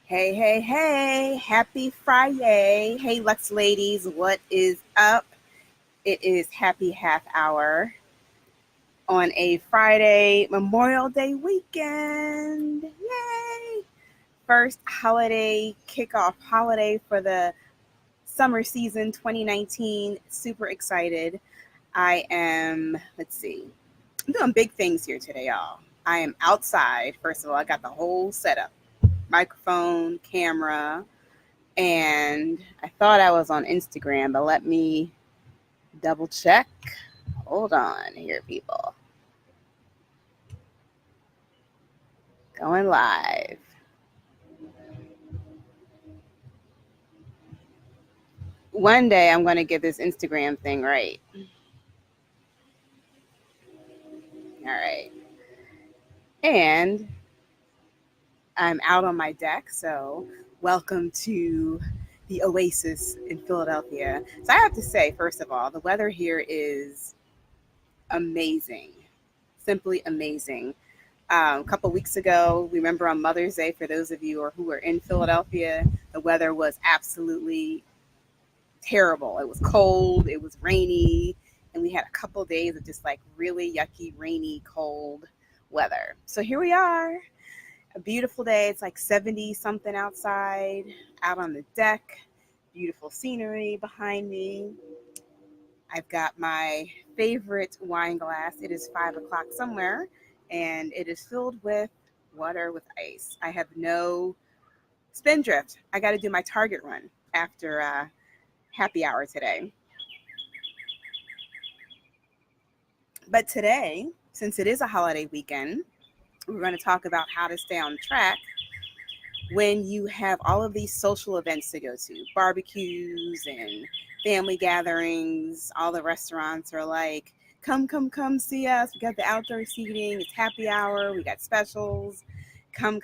Hey, hey, hey, happy Friday. Hey, Lux ladies, what is up? It is happy half hour on a Friday Memorial Day weekend. Yay! First holiday kickoff holiday for the summer season 2019. Super excited. I'm doing big things here today, y'all. I am outside. First of all, I got the whole setup microphone, camera, and I thought I was on Instagram, but let me double check. Hold on here, people. Going live. One day I'm going to get this Instagram thing right. All right. And I'm out on my deck, so welcome to the Oasis in Philadelphia. So I have to say, first of all, the weather here is amazing, simply amazing. A couple weeks ago, remember on Mother's Day, for those of you who were in Philadelphia, the weather was absolutely terrible. It was cold, it was rainy, and we had a couple of days of just like really yucky, rainy, cold weather. So here we are, a beautiful day. It's like 70 something outside, out on the deck, beautiful scenery behind me. I've got my favorite wine glass. It is 5 o'clock somewhere, and it is filled with water with ice. I have no spindrift. I got to do my Target run after happy hour today. But today, since it is a holiday weekend, we're going to talk about how to stay on track when you have all of these social events to go to, barbecues and family gatherings. All the restaurants are like, come see us. We got the outdoor seating. It's happy hour. We got specials. Come.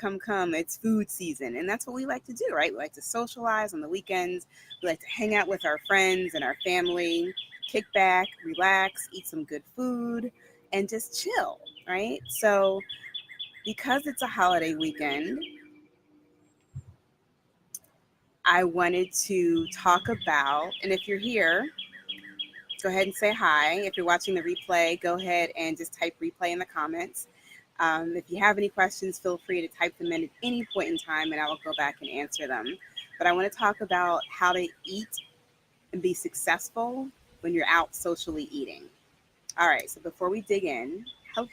It's food season. And that's what we like to do, right? We like to socialize on the weekends. We like to hang out with our friends and our family, kick back, relax, eat some good food, and just chill, right? So because it's a holiday weekend, I wanted to talk about, and if you're here, go ahead and say hi. If you're watching the replay, go ahead and just type replay in the comments. If you have any questions, feel free to type them in at any point in time, and I will go back and answer them. But I want to talk about how to eat and be successful when you're out socially eating. All right, so before we dig in, hello.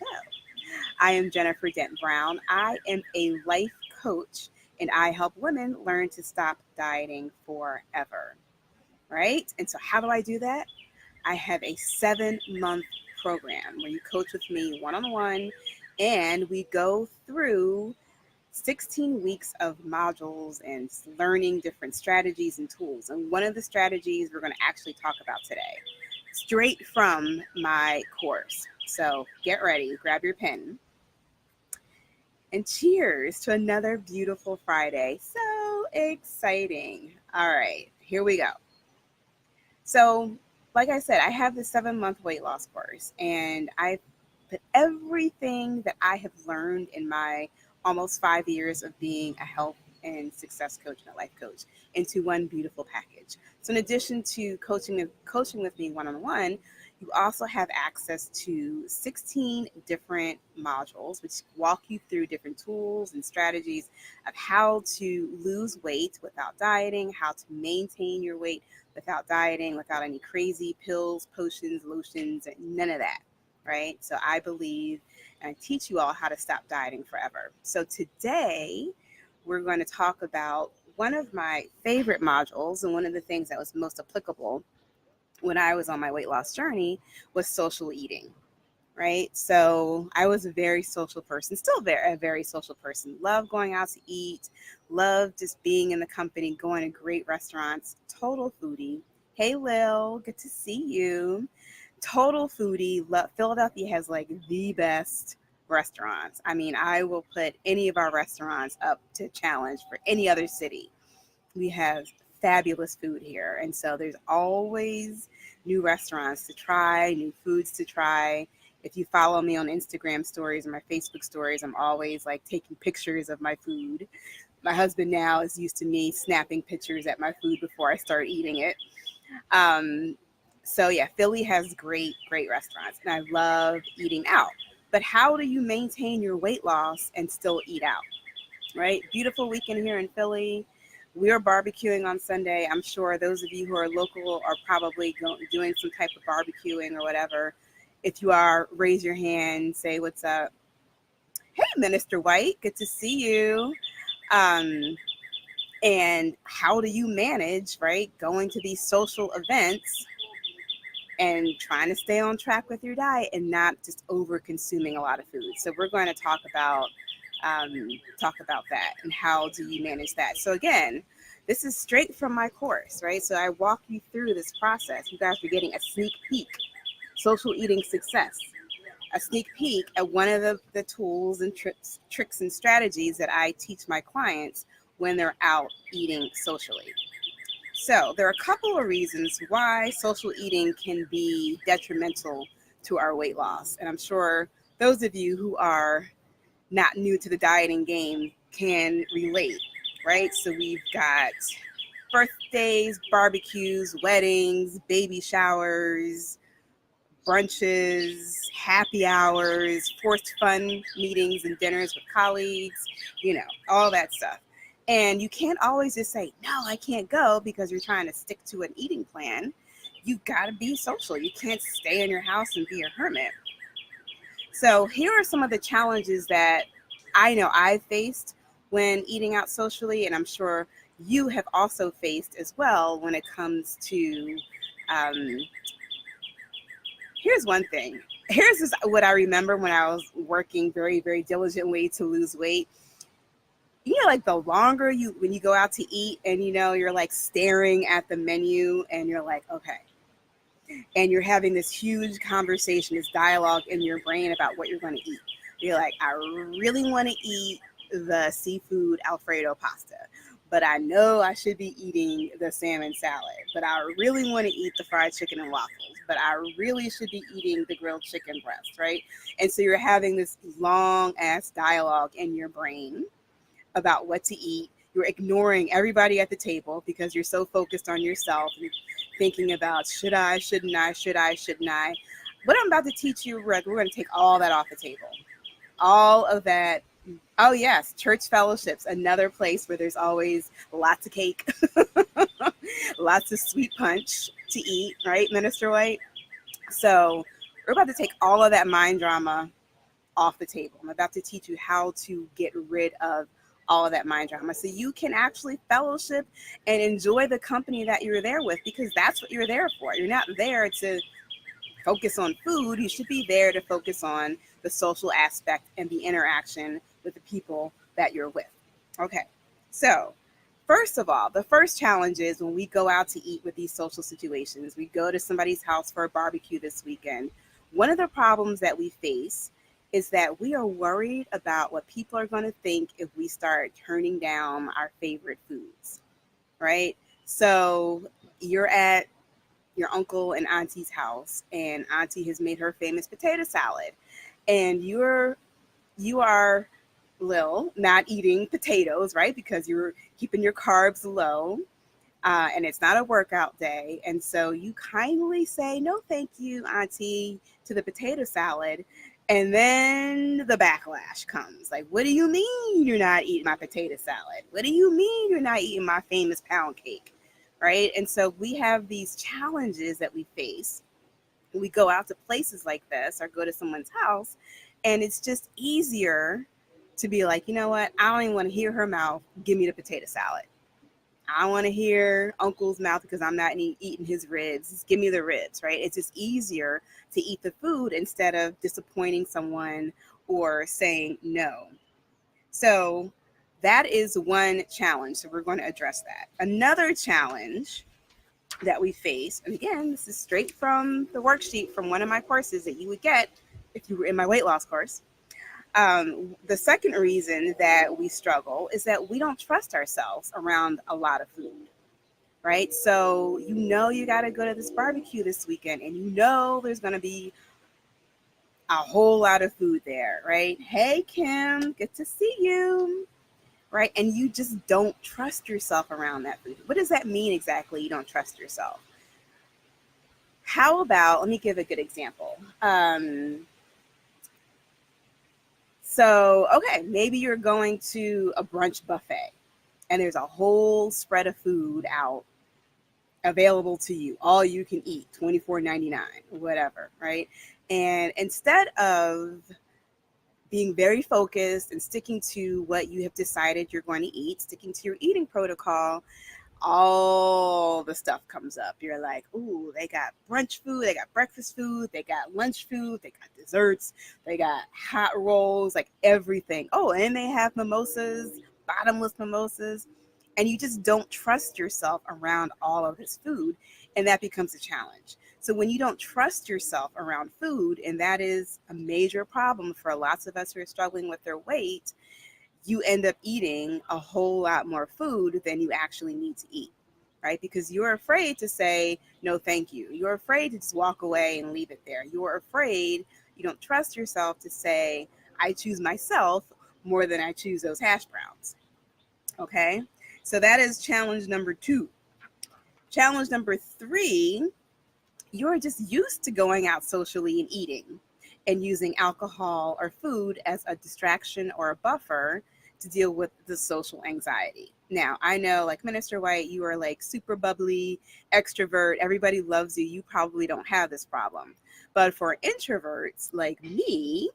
I am Jennifer Dent Brown. I am a life coach, and I help women learn to stop dieting forever, right? And so how do I do that? I have a 7-month program where you coach with me one-on-one, and we go through 16 weeks of modules and learning different strategies and tools. And one of the strategies we're going to actually talk about today, straight from my course. So get ready, grab your pen, and cheers to another beautiful Friday. So exciting. All right, here we go. So, like I said, I have the 7-month weight loss course, and I put everything that I have learned in my almost 5 years of being a health and success coach and a life coach into one beautiful package. So in addition to coaching with me one-on-one, you also have access to 16 different modules, which walk you through different tools and strategies of how to lose weight without dieting, how to maintain your weight without dieting, without any crazy pills, potions, lotions, none of that, right? So I believe and I teach you all how to stop dieting forever. So today we're going to talk about one of my favorite modules, and one of the things that was most applicable when I was on my weight loss journey was social eating, right? So I was a very social person, still a very social person. Love going out to eat, love just being in the company, going to great restaurants, total foodie. Hey, Lil, good to see you. Total foodie. Philadelphia has like the best restaurants. I mean, I will put any of our restaurants up to challenge for any other city. We have fabulous food here. And so there's always new restaurants to try, new foods to try. If you follow me on Instagram stories or my Facebook stories, I'm always like taking pictures of my food. My husband now is used to me snapping pictures at my food before I start eating it. Um, so yeah, Philly has great restaurants, and I love eating out. But how do you maintain your weight loss and still eat out? Right? Beautiful weekend here in Philly. We are barbecuing on Sunday. I'm sure those of you who are local are probably doing some type of barbecuing or whatever. If you are, raise your hand, say what's up. Hey, Minister White, good to see you. Um, and how do you manage, right, going to these social events and trying to stay on track with your diet and not just over consuming a lot of food? So we're going to um, talk about that and how do you manage that. So again, this is straight from my course, right? So I walk you through this process. You guys are getting a sneak peek, social eating success, a sneak peek at one of the tools and tricks and strategies that I teach my clients when they're out eating socially. So there are a couple of reasons why social eating can be detrimental to our weight loss. And I'm sure those of you who are not new to the dieting game can relate, right? So we've got birthdays, barbecues, weddings, baby showers, brunches, happy hours, forced fun meetings and dinners with colleagues, all that stuff. And you can't always just say, no, I can't go because you're trying to stick to an eating plan. You've got to be social. You can't stay in your house and be a hermit. So here are some of the challenges that I know I've faced when eating out socially, and I'm sure you have also faced as well when it comes to um, here's one thing. Here's just what I remember when I was working very diligently to lose weight. Like the longer when you go out to eat and you're like staring at the menu and you're like, okay. And you're having this huge conversation, this dialogue in your brain about what you're going to eat. You're like, I really want to eat the seafood Alfredo pasta, but I know I should be eating the salmon salad, but I really want to eat the fried chicken and waffles, but I really should be eating the grilled chicken breast, right? And so you're having this long ass dialogue in your brain about what to eat. You're ignoring everybody at the table because you're so focused on yourself and thinking about should I, shouldn't I, should I, shouldn't I. What I'm about to teach you, we're going to take all that off the table. All of that. Oh, yes. Church fellowships, another place where there's always lots of cake, lots of sweet punch to eat, right, Minister White? So we're about to take all of that mind drama off the table. I'm about to teach you how to get rid of all of that mind drama so you can actually fellowship and enjoy the company that you're there with, because that's what you're there for. You're not there to focus on food. You should be there to focus on the social aspect and the interaction with the people that you're with. Okay, so first of all, the first challenge is when we go out to eat with these social situations, we go to somebody's house for a barbecue this weekend. One of the problems that we face is that we are worried about what people are going to think if we start turning down our favorite foods, right? So you're at your uncle and auntie's house, and auntie has made her famous potato salad, and you are Lil not eating potatoes, right? Because you're keeping your carbs low, and it's not a workout day, and so you kindly say no, thank you, auntie, to the potato salad. And then the backlash comes. Like, what do you mean you're not eating my potato salad? What do you mean you're not eating my famous pound cake? Right? And so we have these challenges that we face. We go out to places like this or go to someone's house, and it's just easier to be like, you know what? I don't even want to hear her mouth. Give me the potato salad. I want to hear uncle's mouth because I'm not eating his ribs. Just give me the ribs, right? It's just easier to eat the food instead of disappointing someone or saying no. So that is one challenge. So we're going to address that. Another challenge that we face, and again, this is straight from the worksheet from one of my courses that you would get if you were in my weight loss course. The second reason that we struggle is that we don't trust ourselves around a lot of food, right? So you got to go to this barbecue this weekend, and there's going to be a whole lot of food there, right? Hey, Kim, good to see you, right? And you just don't trust yourself around that food. What does that mean exactly? You don't trust yourself. How about, let me give a good example. Okay, maybe you're going to a brunch buffet and there's a whole spread of food out available to you, all you can eat, $24.99, whatever, right? And instead of being very focused and sticking to what you have decided you're going to eat, sticking to your eating protocol, all the stuff comes up. You're like, ooh, they got brunch food, they got breakfast food, they got lunch food, they got desserts, they got hot rolls, like everything. Oh, and they have mimosas, bottomless mimosas. And you just don't trust yourself around all of this food. And that becomes a challenge. So when you don't trust yourself around food, and that is a major problem for lots of us who are struggling with their weight, you end up eating a whole lot more food than you actually need to eat, right? Because you're afraid to say, no, thank you. You're afraid to just walk away and leave it there. You're afraid, you don't trust yourself to say, I choose myself more than I choose those hash browns. Okay. So that is challenge number 2. Challenge number 3, you're just used to going out socially and eating and using alcohol or food as a distraction or a buffer to deal with the social anxiety. Now, I know, like Minister White, you are like super bubbly, extrovert, everybody loves you. You probably don't have this problem. But for introverts like me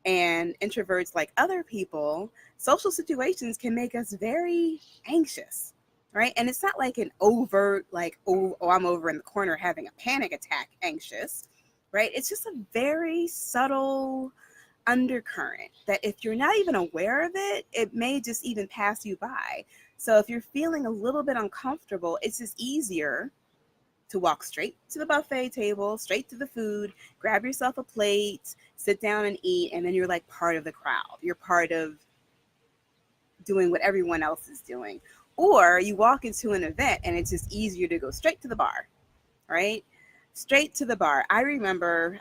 and introverts like other people, social situations can make us very anxious, right? And it's not like an overt, like, oh, I'm over in the corner having a panic attack anxious, right? It's just a very subtle undercurrent that if you're not even aware of it, it may just even pass you by. So if you're feeling a little bit uncomfortable, it's just easier to walk straight to the buffet table, straight to the food, grab yourself a plate, sit down and eat, and then you're like part of the crowd. You're part of doing what everyone else is doing. Or you walk into an event and it's just easier to go straight to the bar, right? Straight to the bar. I remember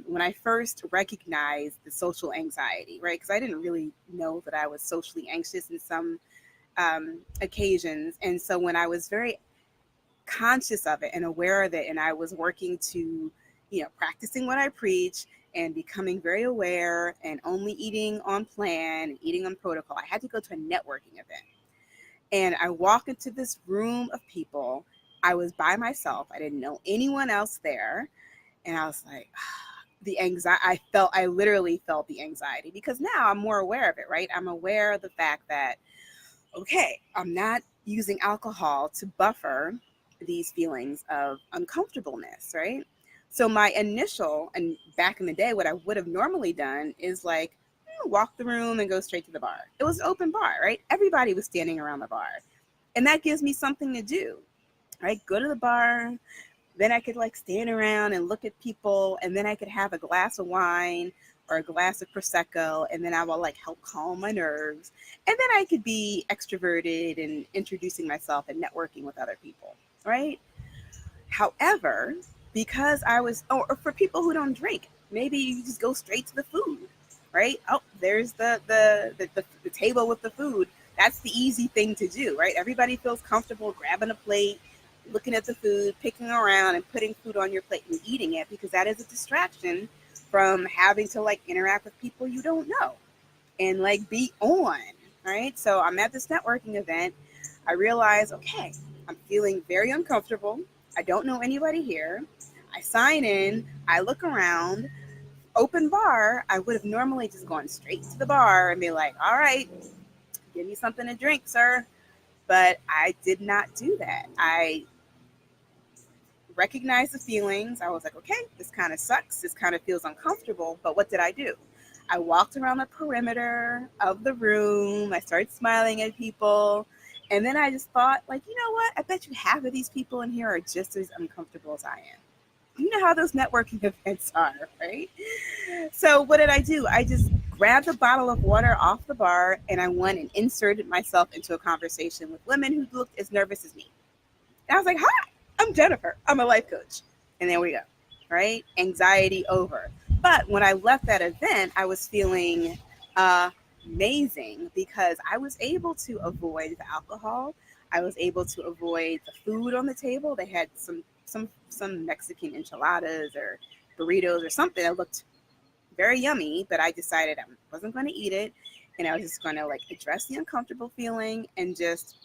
when I first recognized the social anxiety, right? Because I didn't really know that I was socially anxious in some occasions. And so when I was very conscious of it and aware of it, and I was working to, practicing what I preach and becoming very aware and only eating on plan and eating on protocol, I had to go to a networking event. And I walked into this room of people. I was by myself. I didn't know anyone else there. And I was like, the anxiety, I literally felt the anxiety because now I'm more aware of it, right? I'm aware of the fact that, okay, I'm not using alcohol to buffer these feelings of uncomfortableness, right? So my initial, and back in the day, what I would have normally done is like, walk the room and go straight to the bar. It was an open bar, right? Everybody was standing around the bar. And that gives me something to do, right? Go to the bar. Then I could like stand around and look at people. And then I could have a glass of wine or a glass of Prosecco. And then I will like help calm my nerves. And then I could be extroverted and introducing myself and networking with other people, right? However, because I was, or for people who don't drink, maybe you just go straight to the food, right? Oh, there's the table with the food. That's the easy thing to do, right? Everybody feels comfortable grabbing a plate, looking at the food, picking around and putting food on your plate and eating it because that is a distraction from having to like interact with people you don't know and like be on, right? So I'm at this networking event. I realize, okay, I'm feeling very uncomfortable. I don't know anybody here. I sign in, I look around, open bar. I would have normally just gone straight to the bar and be like, all right, give me something to drink, sir. But I did not do that. I recognized the feelings. I was like, okay, this kind of sucks. This kind of feels uncomfortable. But what did I do? I walked around the perimeter of the room. I started smiling at people. And then I just thought, like, you know what? I bet you half of these people in here are just as uncomfortable as I am. You know how those networking events are, right? So what did I do? I just grabbed a bottle of water off the bar and I went and inserted myself into a conversation with women who looked as nervous as me. And I was like, hi, I'm Jennifer. I'm a life coach. And there we go, right? Anxiety over. But when I left that event, I was feeling amazing because I was able to avoid the alcohol. I was able to avoid the food on the table. They had some Mexican enchiladas or burritos or something that looked very yummy, but I decided I wasn't going to eat it, and I was just going to like address the uncomfortable feeling and just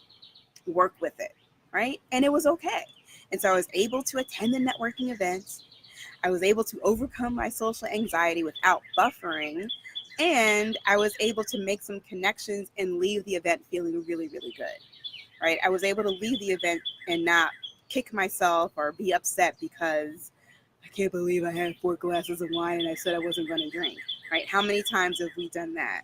work with it, right? And it was okay. And so I was able to attend the networking events. I was able to overcome my social anxiety without buffering, and I was able to make some connections and leave the event feeling really, really good, right? I was able to leave the event and not kick myself or be upset because I can't believe I had 4 glasses of wine and I said I wasn't going to drink, right? How many times have we done that?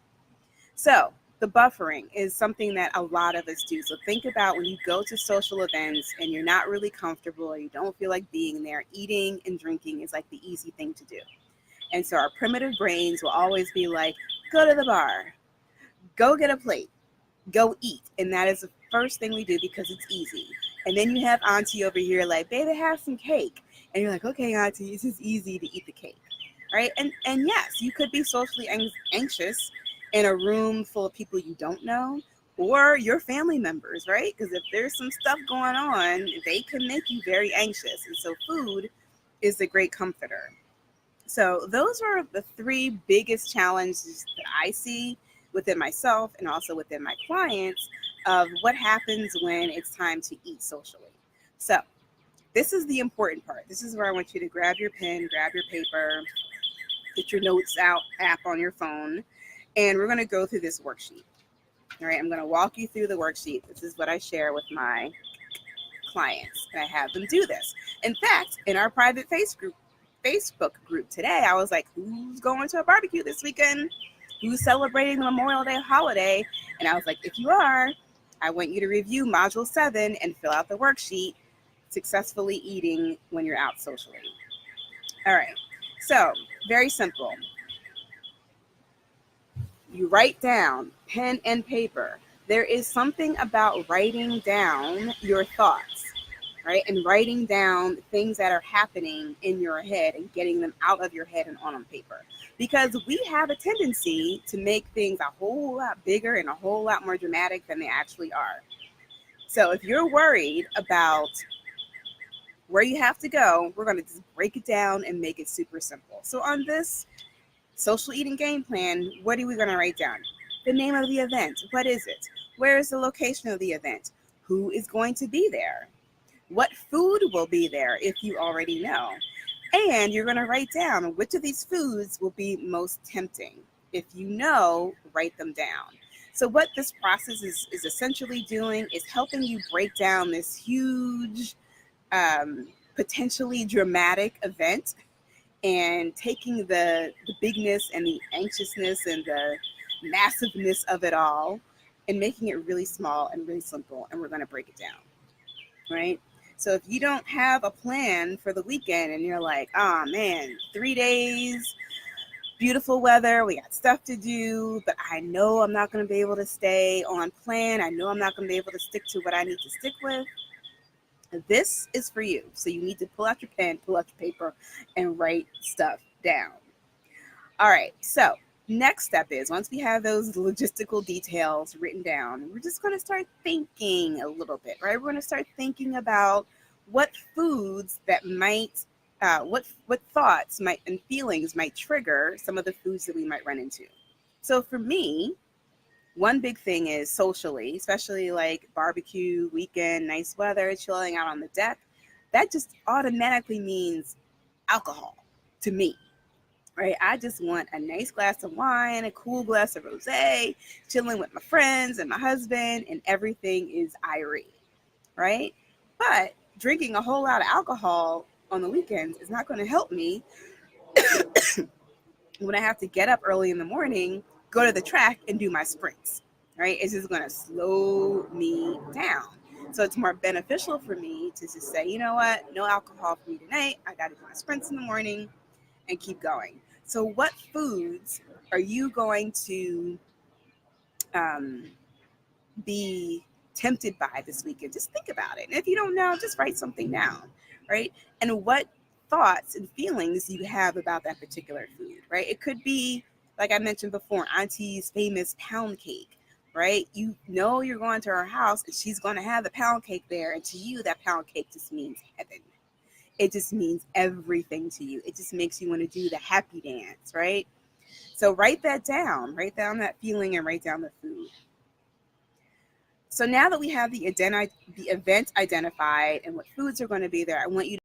So, the buffering is something that a lot of us do. So, think about when you go to social events and you're not really comfortable or you don't feel like being there, eating and drinking is like the easy thing to do. And so, our primitive brains will always be like, go to the bar, go get a plate, go eat. And that is the first thing we do because it's easy. And then you have Auntie over here like, baby, have some cake. And you're like, okay, Auntie, it's just easy to eat the cake, right? And yes, you could be socially anxious in a room full of people you don't know or your family members, right? Because if there's some stuff going on, they can make you very anxious. And so food is a great comforter. So those are the three biggest challenges that I see within myself and also within my clients of what happens when it's time to eat socially. So this is the important part. This is where I want you to grab your pen, grab your paper, get your notes out app on your phone, and we're going to go through this worksheet. All right, I'm going to walk you through the worksheet. This is what I share with my clients, and I have them do this. In fact, in our private Facebook group today, I was like, who's going to a barbecue this weekend? Who's celebrating the Memorial Day holiday? And I was like, if you are, I want you to review Module 7 and fill out the worksheet, Successfully Eating When You're Out Socially. All right, so very simple. You write down, pen and paper. There is something about writing down your thoughts, right? And writing down things that are happening in your head and getting them out of your head and on paper. Because we have a tendency to make things a whole lot bigger and a whole lot more dramatic than they actually are. So if you're worried about where you have to go, we're going to just break it down and make it super simple. So on this social eating game plan, what are we going to write down? The name of the event. What is it? Where is the location of the event? Who is going to be there? What food will be there if you already know? And you're going to write down which of these foods will be most tempting. If you know, write them down. So what this process is essentially doing is helping you break down this huge, potentially dramatic event and taking the bigness and the anxiousness and the massiveness of it all and making it really small and really simple. And we're going to break it down, right? So if you don't have a plan for the weekend and you're like, oh man, 3 days, beautiful weather, we got stuff to do, but I know I'm not going to be able to stay on plan. I know I'm not going to be able to stick to what I need to stick with. This is for you. So you need to pull out your pen, pull out your paper, and write stuff down. All right. So next step is once we have those logistical details written down, we're just going to start thinking a little bit, right? We're going to start thinking about what foods that might, what thoughts might and feelings might trigger some of the foods that we might run into. So for me, one big thing is socially, especially like barbecue, weekend, nice weather, chilling out on the deck. That just automatically means alcohol to me, right? I just want a nice glass of wine, a cool glass of rosé, chilling with my friends and my husband, and everything is irate, right? But drinking a whole lot of alcohol on the weekends is not going to help me when I have to get up early in the morning, go to the track and do my sprints, right? It's just going to slow me down. So it's more beneficial for me to just say, you know what, no alcohol for me tonight. I got to do my sprints in the morning and keep going. So what foods are you going to um, be tempted by this weekend? Just think about it. And if you don't know, just write something down, right? And what thoughts and feelings you have about that particular food, right? It could be, like I mentioned before, Auntie's famous pound cake, right? You know you're going to her house and she's going to have the pound cake there. And to you, that pound cake just means heaven. It just means everything to you. It just makes you want to do the happy dance, right? So write that down. Write down that feeling and write down the food. So now that we have the event identified and what foods are going to be there, I want you